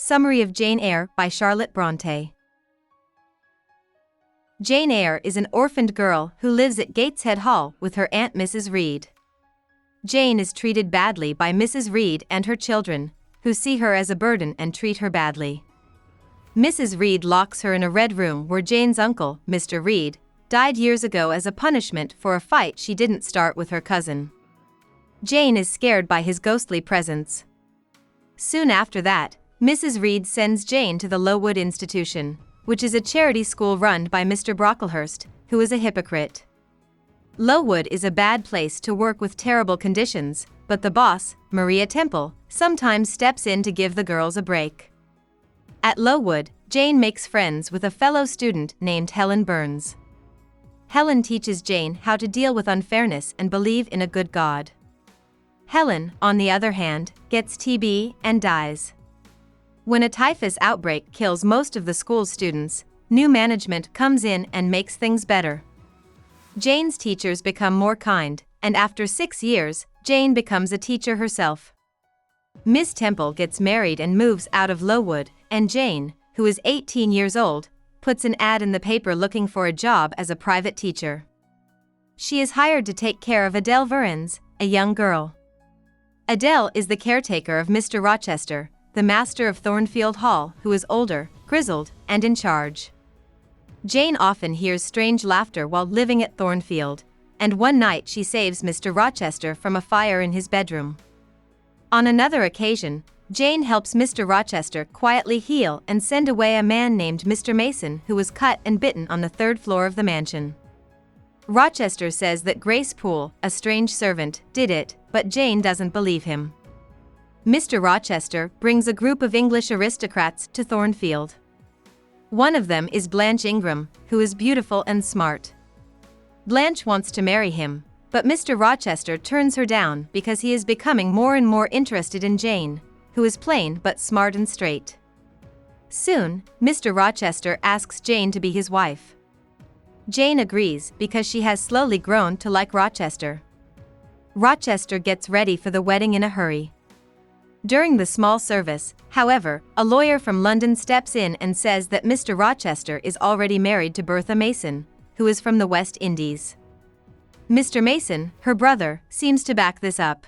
Summary of Jane Eyre by Charlotte Bronte. Jane Eyre is an orphaned girl who lives at Gateshead Hall with her aunt Mrs. Reed. Jane is treated badly by Mrs. Reed and her children, who see her as a burden and treat her badly. Mrs. Reed locks her in a red room where Jane's uncle, Mr. Reed, died years ago as a punishment for a fight she didn't start with her cousin. Jane is scared by his ghostly presence. Soon after that, Mrs. Reed sends Jane to the Lowood Institution, which is a charity school run by Mr. Brocklehurst, who is a hypocrite. Lowood is a bad place to work with terrible conditions, but the boss, Maria Temple, sometimes steps in to give the girls a break. At Lowood, Jane makes friends with a fellow student named Helen Burns. Helen teaches Jane how to deal with unfairness and believe in a good God. Helen, on the other hand, gets TB and dies. When a typhus outbreak kills most of the school's students, new management comes in and makes things better. Jane's teachers become more kind, and after 6 years, Jane becomes a teacher herself. Miss Temple gets married and moves out of Lowood, and Jane, who is 18 years old, puts an ad in the paper looking for a job as a private teacher. She is hired to take care of Adele Verens, a young girl. Adele is the caretaker of Mr. Rochester, the master of Thornfield Hall, who is older, grizzled, and in charge. Jane often hears strange laughter while living at Thornfield, and one night she saves Mr. Rochester from a fire in his bedroom. On another occasion, Jane helps Mr. Rochester quietly heal and send away a man named Mr. Mason who was cut and bitten on the 3rd floor of the mansion. Rochester says that Grace Poole, a strange servant, did it, but Jane doesn't believe him. Mr. Rochester brings a group of English aristocrats to Thornfield. One of them is Blanche Ingram, who is beautiful and smart. Blanche wants to marry him, but Mr. Rochester turns her down because he is becoming more and more interested in Jane, who is plain but smart and straight. Soon, Mr. Rochester asks Jane to be his wife. Jane agrees because she has slowly grown to like Rochester. Rochester gets ready for the wedding in a hurry. During the small service, however, a lawyer from London steps in and says that Mr. Rochester is already married to Bertha Mason, who is from the West Indies. Mr. Mason, her brother, seems to back this up.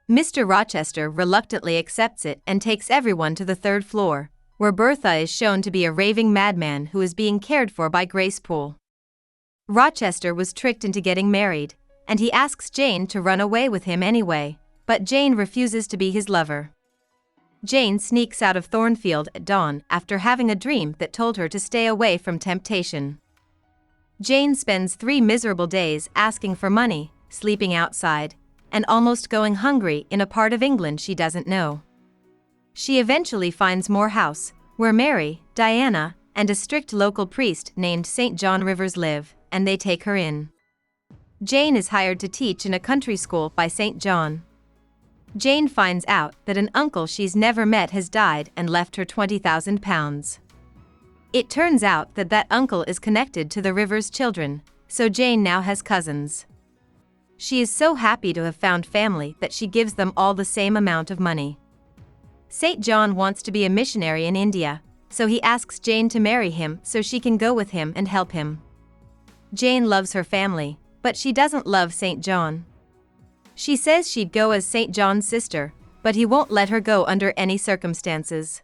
Mr. Rochester reluctantly accepts it and takes everyone to the 3rd floor, where Bertha is shown to be a raving madman who is being cared for by Grace Poole. Rochester was tricked into getting married, and he asks Jane to run away with him anyway, but Jane refuses to be his lover. Jane sneaks out of Thornfield at dawn after having a dream that told her to stay away from temptation. Jane spends 3 miserable days asking for money, sleeping outside, and almost going hungry in a part of England she doesn't know. She eventually finds Moor House, where Mary, Diana, and a strict local priest named St. John Rivers live, and they take her in. Jane is hired to teach in a country school by St. John. Jane finds out that an uncle she's never met has died and left her £20,000. It turns out that that uncle is connected to the Rivers children, so Jane now has cousins. She is so happy to have found family that she gives them all the same amount of money. St. John wants to be a missionary in India, so he asks Jane to marry him so she can go with him and help him. Jane loves her family, but she doesn't love St. John. She says she'd go as St. John's sister, but he won't let her go under any circumstances.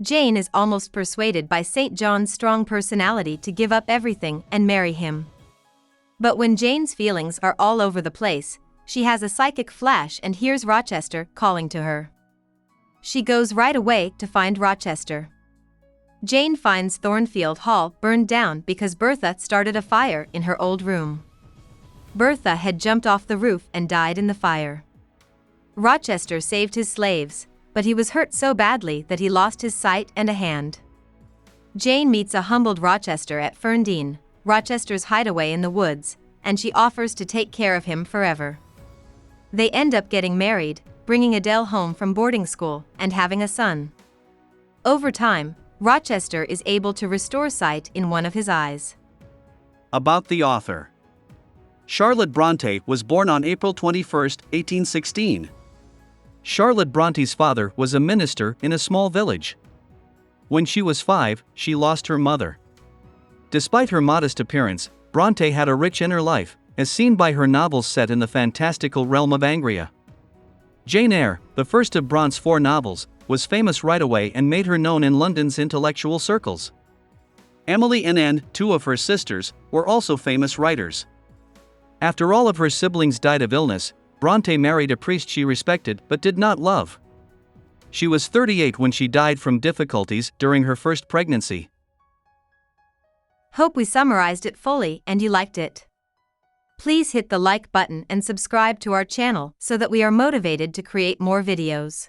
Jane is almost persuaded by St. John's strong personality to give up everything and marry him. But when Jane's feelings are all over the place, she has a psychic flash and hears Rochester calling to her. She goes right away to find Rochester. Jane finds Thornfield Hall burned down because Bertha started a fire in her old room. Bertha had jumped off the roof and died in the fire. Rochester saved his slaves, but he was hurt so badly that he lost his sight and a hand. Jane meets a humbled Rochester at Ferndean, Rochester's hideaway in the woods, and she offers to take care of him forever. They end up getting married, bringing Adele home from boarding school, and having a son. Over time, Rochester is able to restore sight in one of his eyes. About the author. Charlotte Bronte was born on April 21, 1816. Charlotte Bronte's father was a minister in a small village. When she was 5, she lost her mother. Despite her modest appearance, Bronte had a rich inner life, as seen by her novels set in the fantastical realm of Angria. Jane Eyre, the first of Bronte's 4 novels, was famous right away and made her known in London's intellectual circles. Emily and Anne, 2 of her sisters, were also famous writers. After all of her siblings died of illness, Bronte married a priest she respected but did not love. She was 38 when she died from difficulties during her first pregnancy. Hope we summarized it fully and you liked it. Please hit the like button and subscribe to our channel so that we are motivated to create more videos.